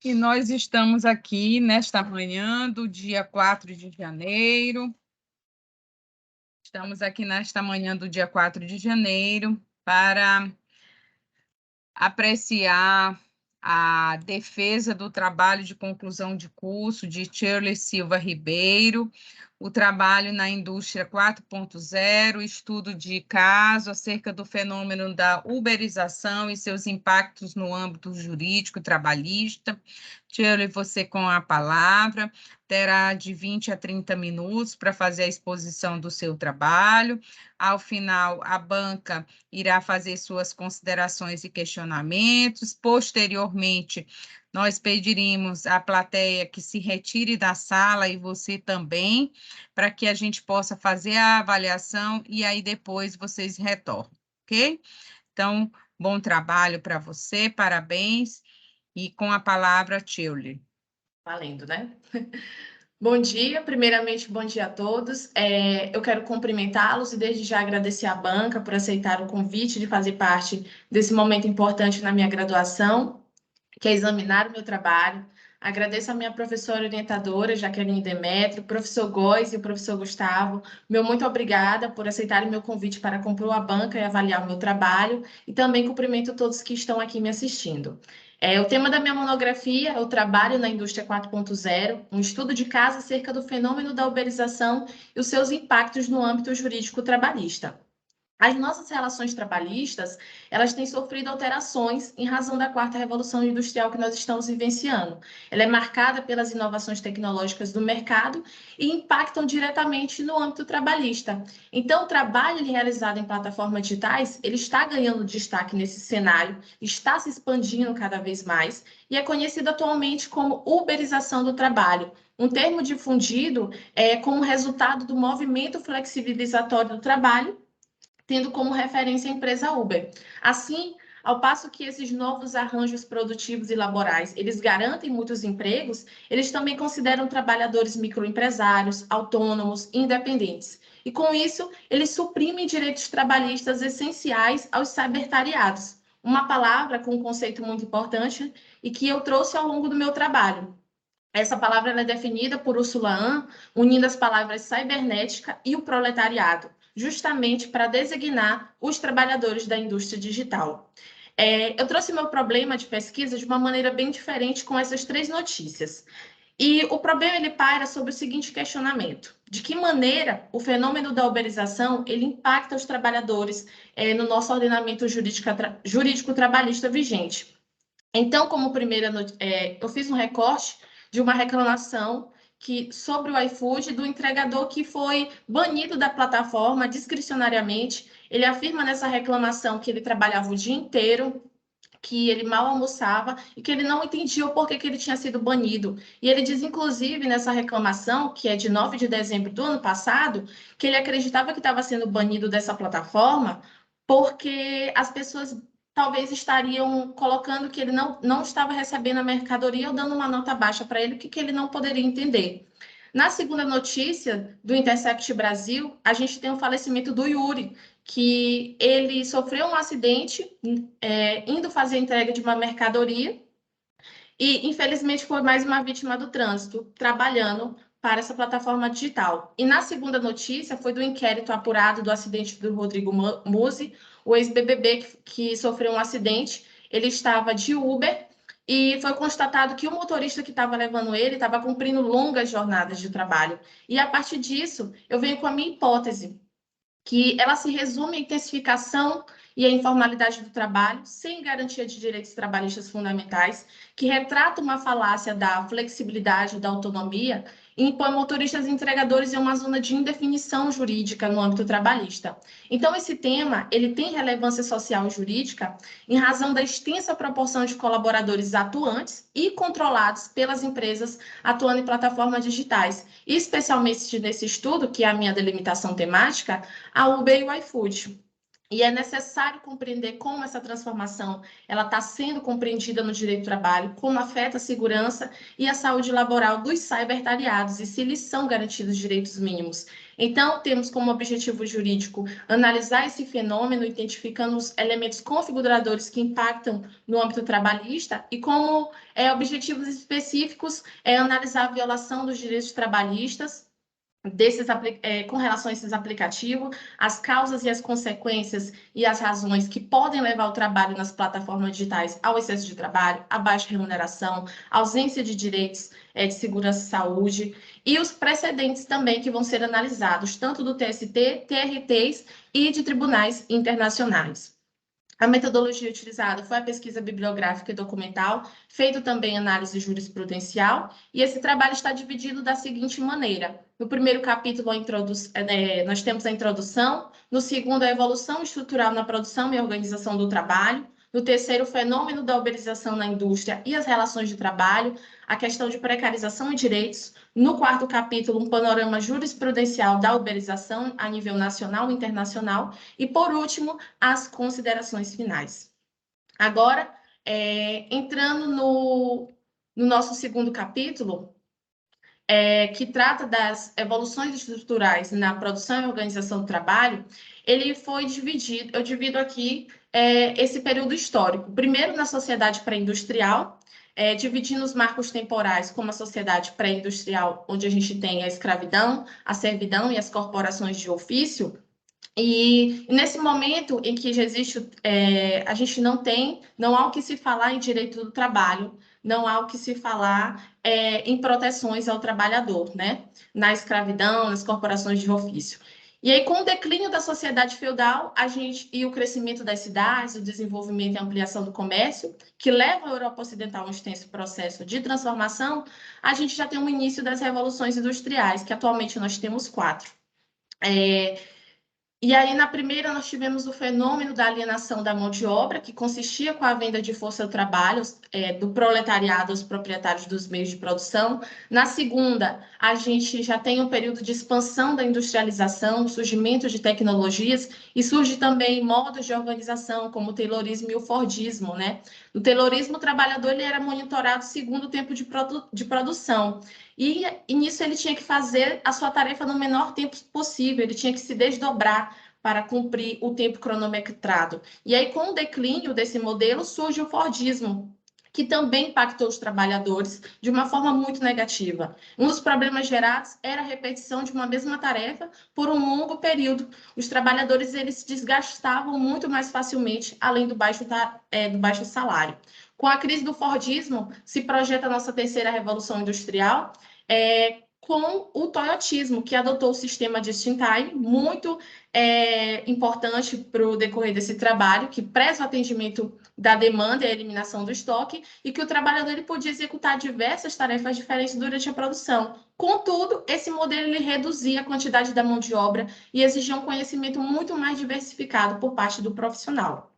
E nós estamos aqui nesta manhã do dia 4 de janeiro. Estamos aqui nesta manhã do dia 4 de janeiro para apreciar a defesa do trabalho de conclusão de curso de Shirley Silva Ribeiro, o trabalho na indústria 4.0, estudo de caso acerca do fenômeno da uberização e seus impactos no âmbito jurídico e trabalhista. Shirley, você com a palavra, terá de 20 a 30 minutos para fazer a exposição do seu trabalho. Ao final, a banca irá fazer suas considerações e questionamentos. Posteriormente, nós pediremos à plateia que se retire da sala e você também, para que a gente possa fazer a avaliação e aí depois vocês retornam, ok? Então, bom trabalho para você, parabéns. E com a palavra, Shirley. Valendo, né? Bom dia, primeiramente, bom dia a todos. Eu quero cumprimentá-los e desde já agradecer à banca por aceitar o convite de fazer parte desse momento importante na minha graduação, que é examinar o meu trabalho. Agradeço a minha professora orientadora, Jaqueline Demetrio, o professor Góes e o professor Gustavo. Muito obrigada por aceitarem meu convite para compor a banca e avaliar o meu trabalho. E também cumprimento todos que estão aqui me assistindo. O tema da minha monografia é o trabalho na indústria 4.0, um estudo de caso acerca do fenômeno da uberização e os seus impactos no âmbito jurídico trabalhista. As nossas relações trabalhistas, elas têm sofrido alterações em razão da quarta revolução industrial que nós estamos vivenciando. Ela é marcada pelas inovações tecnológicas do mercado e impactam diretamente no âmbito trabalhista. Então, o trabalho realizado em plataformas digitais, ele está ganhando destaque nesse cenário, está se expandindo cada vez mais e é conhecido atualmente como uberização do trabalho, um termo difundido como resultado do movimento flexibilizatório do trabalho, tendo como referência a empresa Uber. Assim, ao passo que esses novos arranjos produtivos e laborais, eles garantem muitos empregos, eles também consideram trabalhadores microempresários, autônomos, independentes. E com isso, eles suprimem direitos trabalhistas essenciais aos cybertariados. Uma palavra com um conceito muito importante e que eu trouxe ao longo do meu trabalho. Essa palavra é definida por Ursula Hahn, unindo as palavras cibernética e o proletariado, justamente para designar os trabalhadores da indústria digital. Eu trouxe meu problema de pesquisa de uma maneira bem diferente com essas três notícias. E o problema ele paira sobre o seguinte questionamento: de que maneira o fenômeno da uberização ele impacta os trabalhadores no nosso ordenamento jurídico trabalhista vigente? Então, como primeira, eu fiz um recorte de uma reclamação sobre o iFood do entregador que foi banido da plataforma discricionariamente. Ele afirma nessa reclamação que ele trabalhava o dia inteiro, que ele mal almoçava e que ele não entendia o porquê que ele tinha sido banido. E ele diz, inclusive, nessa reclamação, que é de 9 de dezembro do ano passado, que ele acreditava que estava sendo banido dessa plataforma porque as pessoas talvez estariam colocando que ele não estava recebendo a mercadoria ou dando uma nota baixa para ele, que ele não poderia entender. Na segunda notícia do Intercept Brasil, a gente tem o falecimento do Yuri, que ele sofreu um acidente indo fazer a entrega de uma mercadoria e, infelizmente, foi mais uma vítima do trânsito, trabalhando para essa plataforma digital. E na segunda notícia foi do inquérito apurado do acidente do Rodrigo Musi, o ex-BBB que sofreu um acidente. Ele estava de Uber e foi constatado que o motorista que estava levando ele estava cumprindo longas jornadas de trabalho. E, a partir disso, eu venho com a minha hipótese, que ela se resume à intensificação e à informalidade do trabalho, sem garantia de direitos trabalhistas fundamentais, que retrata uma falácia da flexibilidade, da autonomia, e impõe motoristas e entregadores em uma zona de indefinição jurídica no âmbito trabalhista. Então, esse tema ele tem relevância social e jurídica em razão da extensa proporção de colaboradores atuantes e controlados pelas empresas atuando em plataformas digitais, e especialmente nesse estudo, que é a minha delimitação temática, a Uber e o iFood. E é necessário compreender como essa transformação ela está sendo compreendida no direito do trabalho, como afeta a segurança e a saúde laboral dos cybertariados e se lhes são garantidos direitos mínimos. Então, temos como objetivo jurídico analisar esse fenômeno, identificando os elementos configuradores que impactam no âmbito trabalhista e como objetivos específicos analisar a violação dos direitos trabalhistas, com relação a esses aplicativos, as causas e as consequências e as razões que podem levar o trabalho nas plataformas digitais ao excesso de trabalho, à baixa remuneração, ausência de direitos de segurança e saúde, e os precedentes também que vão ser analisados, tanto do TST, TRTs e de tribunais internacionais. A metodologia utilizada foi a pesquisa bibliográfica e documental, feito também análise jurisprudencial, e esse trabalho está dividido da seguinte maneira. No primeiro capítulo, nós temos a introdução, no segundo, a evolução estrutural na produção e organização do trabalho, no terceiro, o fenômeno da uberização na indústria e as relações de trabalho, a questão de precarização e direitos, no quarto capítulo, um panorama jurisprudencial da uberização a nível nacional e internacional, e, por último, as considerações finais. Agora, entrando no nosso segundo capítulo, que trata das evoluções estruturais na produção e organização do trabalho, ele foi dividido, eu divido aqui esse período histórico. Primeiro, na sociedade pré-industrial, dividindo os marcos temporais como a sociedade pré-industrial, onde a gente tem a escravidão, a servidão e as corporações de ofício. E nesse momento em que já existe, a gente não há o que se falar em direito do trabalho, não há o que se falar em proteções ao trabalhador, né? Na escravidão, nas corporações de ofício. E aí, com o declínio da sociedade feudal, e o crescimento das cidades, o desenvolvimento e ampliação do comércio, que leva a Europa Ocidental a um extenso processo de transformação, a gente já tem o início das revoluções industriais, que atualmente nós temos 4. E aí, na primeira, nós tivemos o fenômeno da alienação da mão de obra, que consistia com a venda de força de trabalho do proletariado aos proprietários dos meios de produção. Na segunda, a gente já tem um período de expansão da industrialização, surgimento de tecnologias, e surge também modos de organização, como o taylorismo e o fordismo, né? No taylorismo, o trabalhador ele era monitorado segundo o tempo de produção. E nisso ele tinha que fazer a sua tarefa no menor tempo possível, ele tinha que se desdobrar para cumprir o tempo cronometrado. E aí, com o declínio desse modelo, surge o Fordismo, que também impactou os trabalhadores de uma forma muito negativa. Um dos problemas gerados era a repetição de uma mesma tarefa por um longo período. Os trabalhadores eles se desgastavam muito mais facilmente, além do baixo salário. Com a crise do Fordismo, se projeta a nossa terceira revolução industrial, com o toyotismo, que adotou o sistema just-in-time, muito importante para o decorrer desse trabalho, que preza o atendimento da demanda e a eliminação do estoque, e que o trabalhador ele podia executar diversas tarefas diferentes durante a produção. Contudo, esse modelo ele reduzia a quantidade da mão de obra e exigia um conhecimento muito mais diversificado por parte do profissional.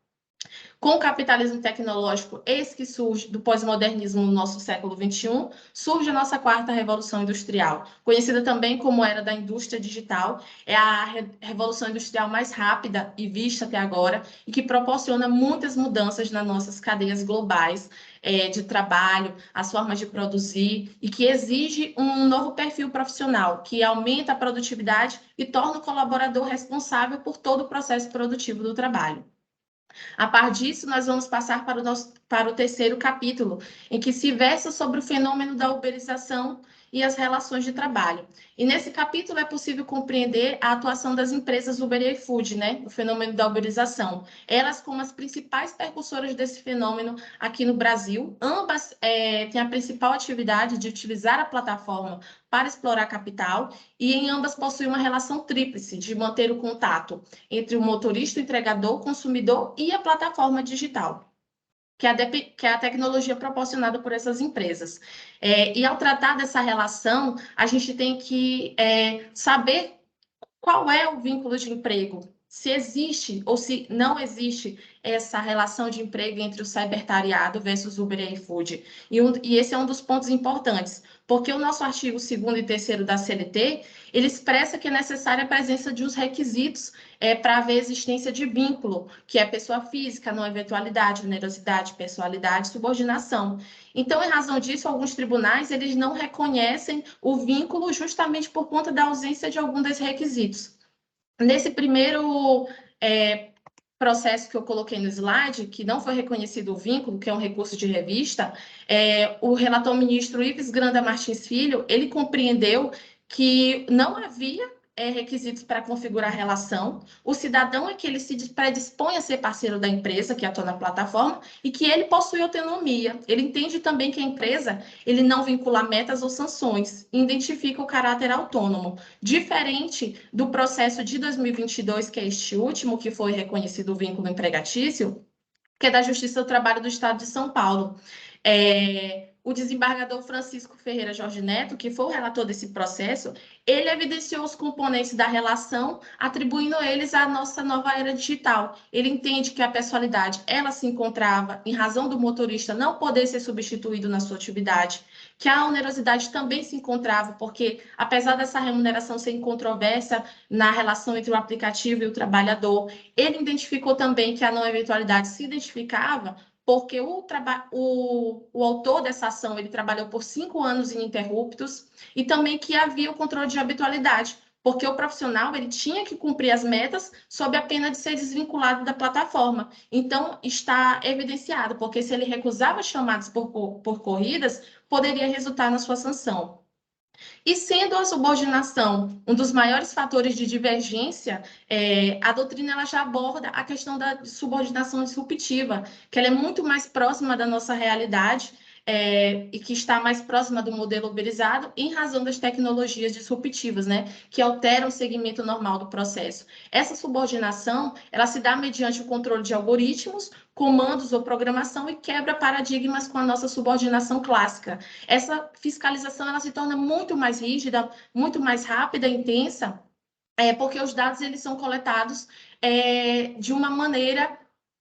Com o capitalismo tecnológico, eis que surge do pós-modernismo no nosso século XXI, surge a nossa quarta revolução industrial, conhecida também como era da indústria digital. É a revolução industrial mais rápida e vista até agora e que proporciona muitas mudanças nas nossas cadeias globais de trabalho, as formas de produzir e que exige um novo perfil profissional, que aumenta a produtividade e torna o colaborador responsável por todo o processo produtivo do trabalho. A par disso, nós vamos passar para o terceiro capítulo, em que se versa sobre o fenômeno da uberização e as relações de trabalho. E nesse capítulo é possível compreender a atuação das empresas Uber e iFood, né? O fenômeno da uberização. Elas como as principais percussoras desse fenômeno aqui no Brasil. Ambas têm a principal atividade de utilizar a plataforma para explorar capital e em ambas possuem uma relação tríplice de manter o contato entre o motorista, o entregador, o consumidor e a plataforma digital, que é a tecnologia proporcionada por essas empresas. E ao tratar dessa relação, a gente tem que saber qual é o vínculo de emprego, se existe ou se não existe essa relação de emprego entre o cybertariado versus Uber e iFood. E esse é um dos pontos importantes, porque o nosso artigo 2º e 3º da CLT, ele expressa que é necessária a presença de uns requisitos para haver existência de vínculo, que é pessoa física, não eventualidade, onerosidade, pessoalidade, subordinação. Então, em razão disso, alguns tribunais eles não reconhecem o vínculo justamente por conta da ausência de algum desses requisitos. Nesse primeiro processo que eu coloquei no slide, que não foi reconhecido o vínculo, que é um recurso de revista, o relator ministro Ives Granda Martins Filho, ele compreendeu que não havia requisitos para configurar a relação, o cidadão é que ele se predispõe a ser parceiro da empresa que atua na plataforma e que ele possui autonomia. Ele entende também que a empresa ele não vincula metas ou sanções, identifica o caráter autônomo, diferente do processo de 2022, que é este último, que foi reconhecido o vínculo empregatício, que é da Justiça do Trabalho do Estado de São Paulo. O desembargador Francisco Ferreira Jorge Neto, que foi o relator desse processo, ele evidenciou os componentes da relação, atribuindo eles à nossa nova era digital. Ele entende que a pessoalidade, ela se encontrava em razão do motorista não poder ser substituído na sua atividade, que a onerosidade também se encontrava, porque apesar dessa remuneração ser incontroversa na relação entre o aplicativo e o trabalhador, ele identificou também que a não eventualidade se identificava porque o autor dessa ação ele trabalhou por 5 anos ininterruptos e também que havia o controle de habitualidade, porque o profissional ele tinha que cumprir as metas sob a pena de ser desvinculado da plataforma. Então, está evidenciado, porque se ele recusava chamadas por corridas, poderia resultar na sua sanção. E sendo a subordinação um dos maiores fatores de divergência, a doutrina ela já aborda a questão da subordinação disruptiva, que ela é muito mais próxima da nossa realidade e que está mais próxima do modelo uberizado em razão das tecnologias disruptivas, né, que alteram o segmento normal do processo. Essa subordinação, ela se dá mediante o controle de algoritmos, comandos ou programação e quebra paradigmas com a nossa subordinação clássica. Essa fiscalização ela se torna muito mais rígida, muito mais rápida, intensa, porque os dados eles são coletados de uma maneira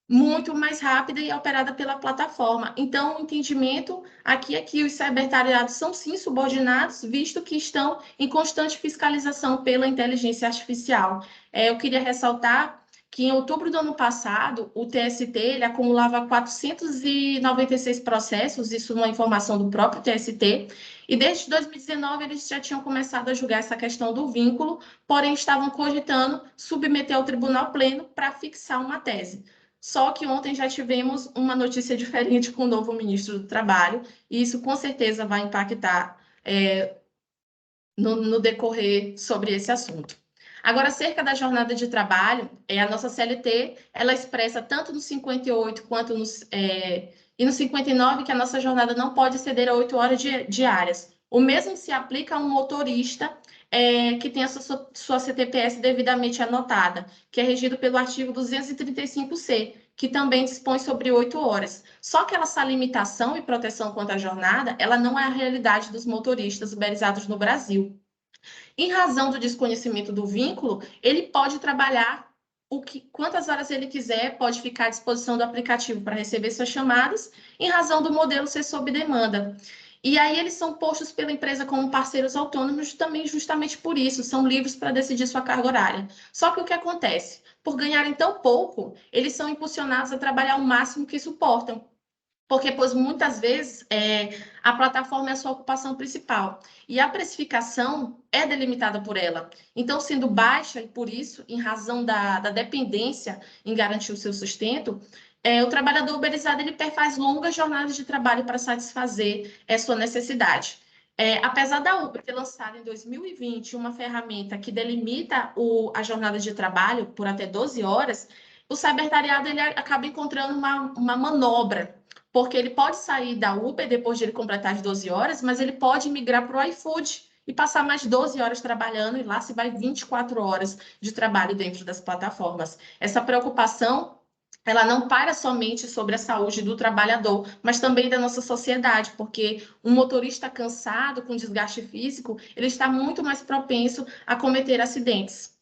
muito mais rápida e operada pela plataforma. Então, o entendimento aqui é que os cybertariados são sim subordinados, visto que estão em constante fiscalização pela inteligência artificial. Eu queria ressaltar que em outubro do ano passado, o TST ele acumulava 496 processos, isso é uma informação do próprio TST, e desde 2019 eles já tinham começado a julgar essa questão do vínculo, porém estavam cogitando submeter ao Tribunal Pleno para fixar uma tese. Só que ontem já tivemos uma notícia diferente com o novo ministro do Trabalho, e isso com certeza vai impactar no decorrer sobre esse assunto. Agora, acerca da jornada de trabalho, a nossa CLT, ela expressa tanto no 58 quanto e no 59 que a nossa jornada não pode exceder a 8 horas diárias. O mesmo se aplica a um motorista que tem a sua CTPS devidamente anotada, que é regido pelo artigo 235C, que também dispõe sobre 8 horas. Só que essa limitação e proteção quanto à jornada, ela não é a realidade dos motoristas uberizados no Brasil. Em razão do desconhecimento do vínculo, ele pode trabalhar quantas horas ele quiser, pode ficar à disposição do aplicativo para receber suas chamadas, em razão do modelo ser sob demanda. E aí eles são postos pela empresa como parceiros autônomos também justamente por isso, são livres para decidir sua carga horária. Só que o que acontece? Por ganharem tão pouco, eles são impulsionados a trabalhar o máximo que suportam, porque, pois, muitas vezes, a plataforma é a sua ocupação principal. E a precificação é delimitada por ela. Então, sendo baixa, e por isso, em razão da dependência em garantir o seu sustento, o trabalhador uberizado ele faz longas jornadas de trabalho para satisfazer sua necessidade. Apesar da Uber ter lançado em 2020 uma ferramenta que delimita a jornada de trabalho por até 12 horas, o cybertariado ele acaba encontrando uma manobra, porque ele pode sair da Uber depois de ele completar as 12 horas, mas ele pode migrar para o iFood e passar mais 12 horas trabalhando, e lá se vai 24 horas de trabalho dentro das plataformas. Essa preocupação, ela não para somente sobre a saúde do trabalhador, mas também da nossa sociedade, porque um motorista cansado, com desgaste físico, ele está muito mais propenso a cometer acidentes.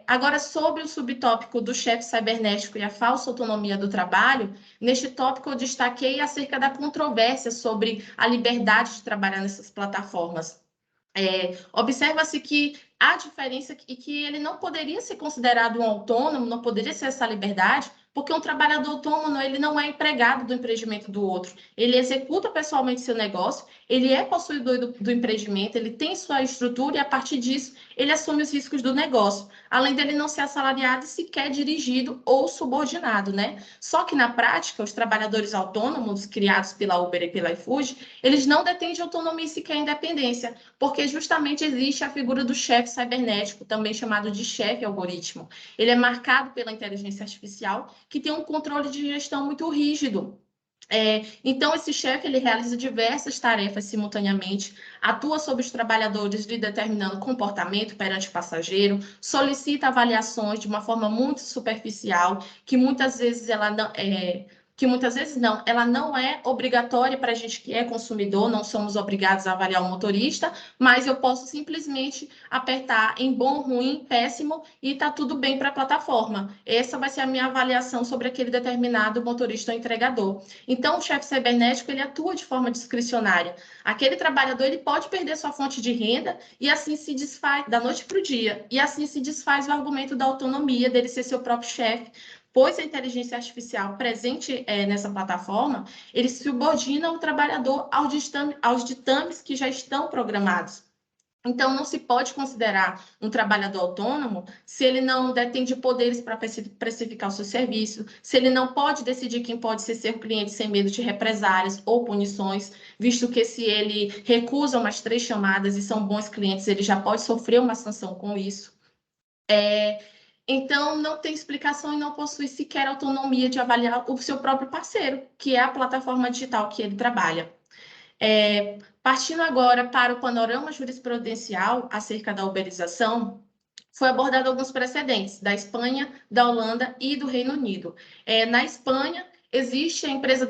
Agora, sobre o subtópico do chefe cibernético e a falsa autonomia do trabalho, neste tópico eu destaquei acerca da controvérsia sobre a liberdade de trabalhar nessas plataformas. Observa-se que há diferença e que ele não poderia ser considerado um autônomo, não poderia ser essa liberdade, porque um trabalhador autônomo ele não é empregado do empreendimento do outro. Ele executa pessoalmente seu negócio, ele é possuidor do empreendimento, ele tem sua estrutura e, a partir disso, ele assume os riscos do negócio, além dele não ser assalariado e sequer dirigido ou subordinado, né? Só que, na prática, os trabalhadores autônomos criados pela Uber e pela iFood, eles não detêm de autonomia e sequer independência, porque justamente existe a figura do chefe cibernético, também chamado de chefe algoritmo. Ele é marcado pela inteligência artificial, que tem um controle de gestão muito rígido. Então, esse chefe ele realiza diversas tarefas simultaneamente, atua sobre os trabalhadores, lhe determinando comportamento perante o passageiro, solicita avaliações de uma forma muito superficial, que muitas vezes ela não é obrigatória para a gente que é consumidor, não somos obrigados a avaliar o motorista, mas eu posso simplesmente apertar em bom, ruim, péssimo e está tudo bem para a plataforma. Essa vai ser a minha avaliação sobre aquele determinado motorista ou entregador. Então, o chefe cibernético ele atua de forma discricionária. Aquele trabalhador ele pode perder sua fonte de renda e assim se desfaz da noite para o dia. E assim se desfaz o argumento da autonomia dele ser seu próprio chefe, pois a inteligência artificial presente nessa plataforma, ele subordina o trabalhador aos ditames que já estão programados. Então, não se pode considerar um trabalhador autônomo se ele não detém de poderes para precificar o seu serviço, se ele não pode decidir quem pode ser seu cliente sem medo de represálias ou punições, visto que se ele recusa umas 3 chamadas e são bons clientes, ele já pode sofrer uma sanção com isso. Então, não tem explicação e não possui sequer autonomia de avaliar o seu próprio parceiro, que é a plataforma digital que ele trabalha. Partindo agora para o panorama jurisprudencial acerca da uberização, foi abordado alguns precedentes da Espanha, da Holanda e do Reino Unido. Na Espanha, existe a empresa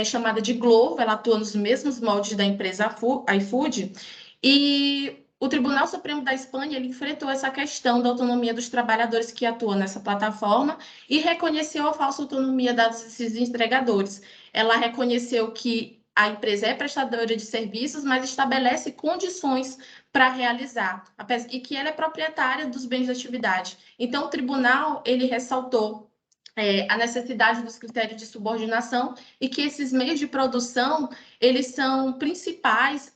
chamada de Glovo, ela atua nos mesmos moldes da empresa iFood, e o Tribunal Supremo da Espanha ele enfrentou essa questão da autonomia dos trabalhadores que atuam nessa plataforma e reconheceu a falsa autonomia desses entregadores. Ela reconheceu que a empresa é prestadora de serviços, mas estabelece condições para realizar, e que ela é proprietária dos bens de atividade. Então, o tribunal ele ressaltou a necessidade dos critérios de subordinação e que esses meios de produção eles são principais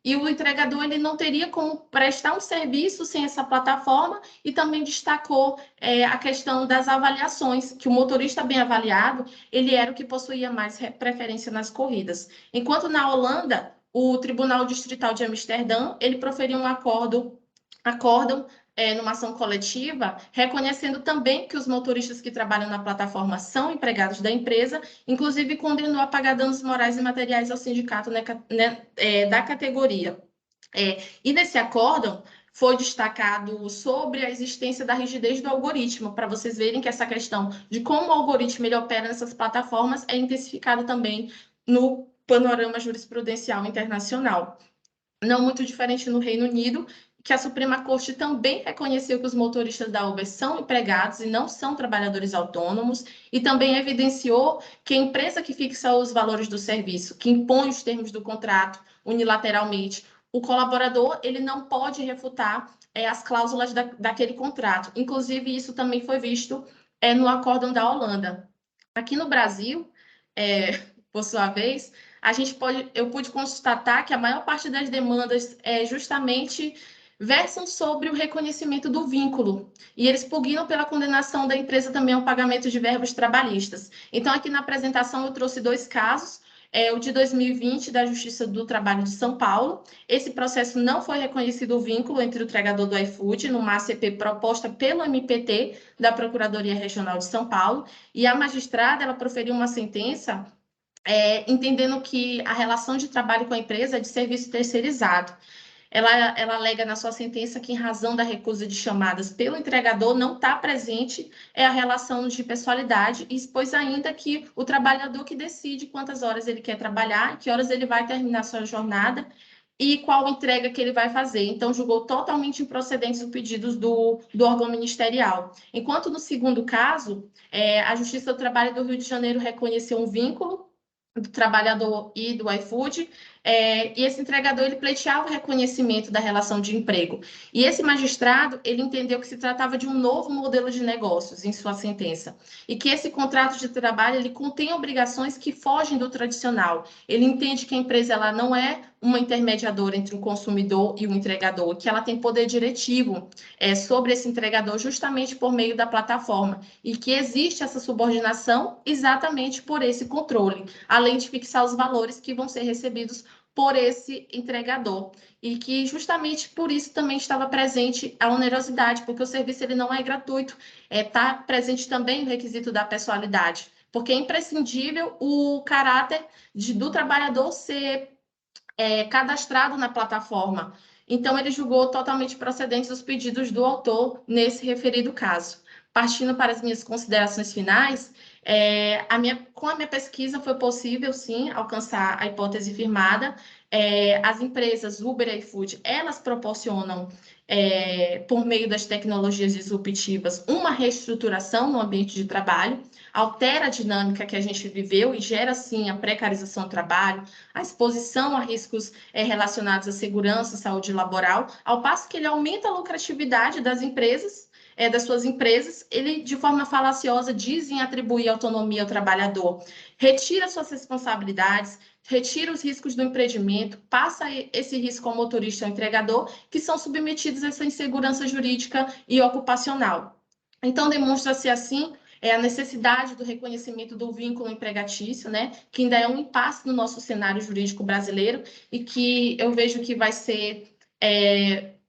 e o entregador ele não teria como prestar um serviço sem essa plataforma e também destacou a questão das avaliações, que o motorista bem avaliado ele era o que possuía mais preferência nas corridas. Enquanto na Holanda, o Tribunal Distrital de Amsterdã ele proferiu um acórdão numa ação coletiva, reconhecendo também que os motoristas que trabalham na plataforma são empregados da empresa, inclusive condenou a pagar danos morais e materiais ao sindicato da categoria. E nesse acórdão foi destacado sobre a existência da rigidez do algoritmo, para vocês verem que essa questão de como o algoritmo ele opera nessas plataformas é intensificada também no panorama jurisprudencial internacional. Não muito diferente no Reino Unido, que a Suprema Corte também reconheceu que os motoristas da Uber são empregados e não são trabalhadores autônomos, e também evidenciou que a empresa que fixa os valores do serviço, que impõe os termos do contrato unilateralmente, o colaborador ele não pode refutar as cláusulas daquele contrato. Inclusive, isso também foi visto no acórdão da Holanda. Aqui no Brasil, por sua vez, eu pude constatar que a maior parte das demandas justamente versam sobre o reconhecimento do vínculo e eles pugnam pela condenação da empresa também ao pagamento de verbos trabalhistas. Então, aqui na apresentação eu trouxe 2 casos, o de 2020 da Justiça do Trabalho de São Paulo. Esse processo não foi reconhecido o vínculo entre o entregador do iFood numa ACP proposta pelo MPT da Procuradoria Regional de São Paulo, e a magistrada ela proferiu uma sentença entendendo que a relação de trabalho com a empresa é de serviço terceirizado. Ela alega na sua sentença que, em razão da recusa de chamadas pelo entregador, não está presente a relação de pessoalidade, e expôs ainda que o trabalhador que decide quantas horas ele quer trabalhar, que horas ele vai terminar sua jornada, e qual entrega que ele vai fazer. Então, julgou totalmente improcedentes os pedidos do órgão ministerial. Enquanto no segundo caso, a Justiça do Trabalho do Rio de Janeiro reconheceu um vínculo do trabalhador e do iFood, e esse entregador ele pleiteava o reconhecimento da relação de emprego. E esse magistrado ele entendeu que se tratava de um novo modelo de negócios em sua sentença, e que esse contrato de trabalho ele contém obrigações que fogem do tradicional. Ele entende que a empresa ela não é uma intermediadora entre o consumidor e o entregador, que ela tem poder diretivo sobre esse entregador justamente por meio da plataforma, e que existe essa subordinação exatamente por esse controle, além de fixar os valores que vão ser recebidos por esse entregador. E que justamente por isso também estava presente a onerosidade, porque o serviço ele não é gratuito, está presente também o requisito da pessoalidade, porque é imprescindível o caráter do trabalhador ser cadastrado na plataforma. Então, ele julgou totalmente procedentes os pedidos do autor nesse referido caso. Partindo para as minhas considerações finais, com a minha pesquisa foi possível, sim, alcançar a hipótese firmada. As empresas Uber e iFood, elas proporcionam, por meio das tecnologias disruptivas, uma reestruturação no ambiente de trabalho, altera a dinâmica que a gente viveu e gera, sim, a precarização do trabalho, a exposição a riscos relacionados à segurança e saúde laboral, ao passo que ele aumenta a lucratividade das suas empresas, ele, de forma falaciosa, dizem atribuir autonomia ao trabalhador, retira suas responsabilidades, retira os riscos do empreendimento, passa esse risco ao motorista e ao entregador, que são submetidos a essa insegurança jurídica e ocupacional. Então, demonstra-se assim a necessidade do reconhecimento do vínculo empregatício, né, que ainda é um impasse no nosso cenário jurídico brasileiro e que eu vejo que vai ser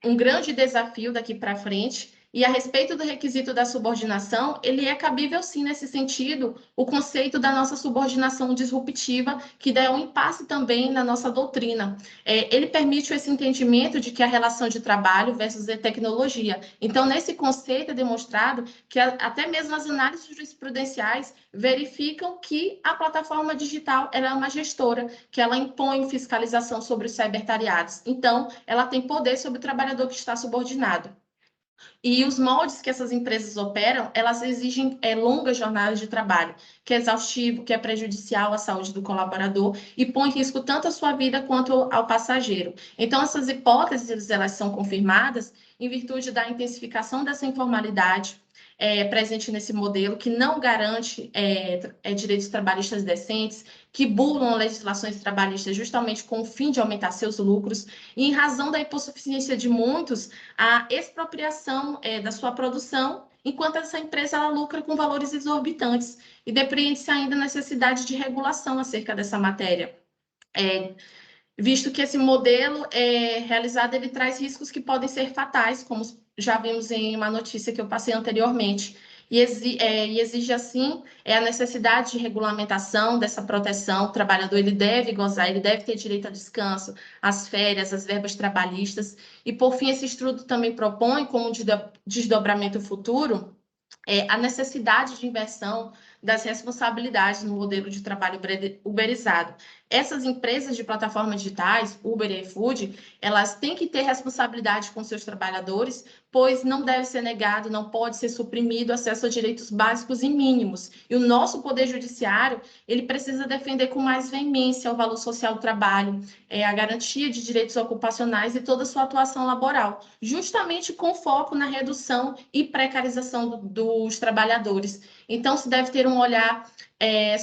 um grande desafio daqui para frente. E a respeito do requisito da subordinação, ele é cabível sim nesse sentido, o conceito da nossa subordinação disruptiva, que dá um impasse também na nossa doutrina. Ele permite esse entendimento de que a relação de trabalho versus a tecnologia. Então, nesse conceito é demonstrado que até mesmo as análises jurisprudenciais verificam que a plataforma digital ela é uma gestora, que ela impõe fiscalização sobre os cybertariados. Então, ela tem poder sobre o trabalhador que está subordinado. E os moldes que essas empresas operam, elas exigem longas jornadas de trabalho, que é exaustivo, que é prejudicial à saúde do colaborador e põe em risco tanto a sua vida quanto ao passageiro. Então, essas hipóteses, elas são confirmadas em virtude da intensificação dessa informalidade presente nesse modelo, que não garante direitos trabalhistas decentes, que burlam legislações trabalhistas justamente com o fim de aumentar seus lucros, e em razão da hipossuficiência de muitos, a expropriação da sua produção, enquanto essa empresa ela lucra com valores exorbitantes, e depreende-se ainda a necessidade de regulação acerca dessa matéria. Visto que esse modelo realizado ele traz riscos que podem ser fatais, como já vimos em uma notícia que eu passei anteriormente, e exige, assim, a necessidade de regulamentação dessa proteção. O trabalhador ele deve gozar, ele deve ter direito ao descanso, às férias, às verbas trabalhistas. E, por fim, esse estudo também propõe, como desdobramento futuro, a necessidade de inversão das responsabilidades no modelo de trabalho uberizado. Essas empresas de plataformas digitais, Uber e iFood, elas têm que ter responsabilidade com seus trabalhadores, pois não deve ser negado, não pode ser suprimido o acesso a direitos básicos e mínimos. E o nosso Poder Judiciário, ele precisa defender com mais veemência o valor social do trabalho, a garantia de direitos ocupacionais e toda a sua atuação laboral, justamente com foco na redução e precarização dos trabalhadores. Então, se deve ter um olhar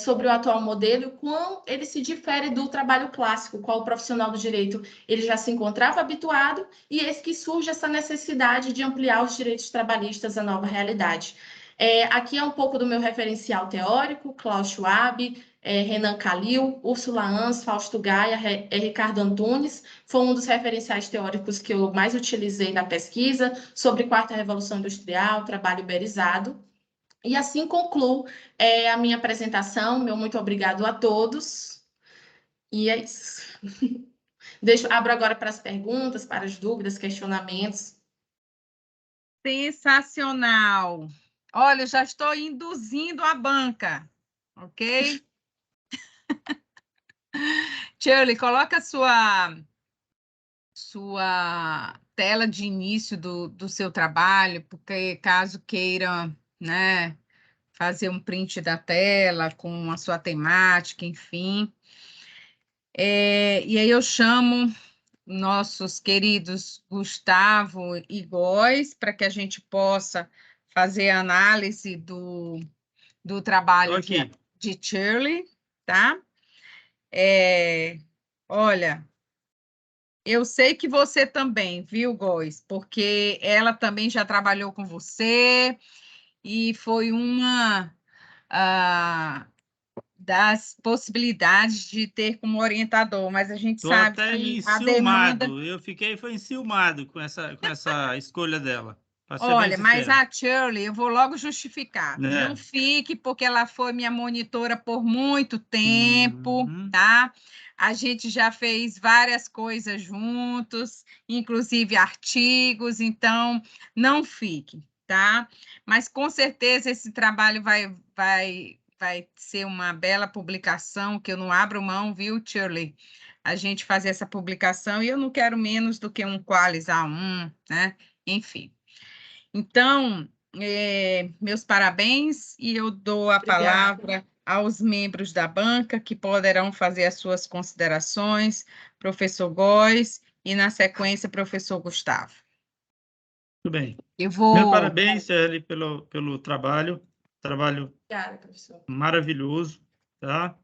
sobre o atual modelo e quão ele se difere do trabalho clássico, qual o profissional do direito ele já se encontrava habituado, e eis que surge essa necessidade de ampliar os direitos trabalhistas à nova realidade. Aqui é um pouco do meu referencial teórico, Klaus Schwab, Renan Kalil, Úrsula Ans, Fausto Gaia, Ricardo Antunes, foi um dos referenciais teóricos que eu mais utilizei na pesquisa sobre quarta revolução industrial, trabalho uberizado. E assim concluo a minha apresentação. Meu muito obrigado a todos. E é isso. Abro agora para as perguntas, para as dúvidas, questionamentos. Sensacional. Olha, eu já estou induzindo a banca, ok? Shirley, coloca a sua sua tela de início do seu trabalho, porque caso queira, né, fazer um print da tela com a sua temática, enfim. E aí eu chamo nossos queridos Gustavo e Góes para que a gente possa fazer a análise do trabalho Aqui. de Shirley, tá? Olha, eu sei que você também, viu, Góes? Porque ela também já trabalhou com você e foi uma das possibilidades de ter como orientador, mas a gente Estou sabe até que a demanda. enciumado. Eu fiquei foi enciumado com essa escolha dela, para ser bem Olha, mas sincero. a Shirley, eu vou logo justificar. Não Né? fique, porque ela foi minha monitora por muito tempo, Uhum. tá? A gente já fez várias coisas juntos, inclusive artigos, então não fique, tá? Mas com certeza esse trabalho vai ser uma bela publicação, que eu não abro mão, viu, Shirley? A gente fazer essa publicação, e eu não quero menos do que um Qualis A1, né? Enfim. Então, meus parabéns, e eu dou a Obrigada. palavra aos membros da banca, que poderão fazer as suas considerações, professor Góes, e, na sequência, professor Gustavo. Muito bem. Eu Meu vou. parabéns, Eli, pelo trabalho Obrigada, professor. maravilhoso, tá?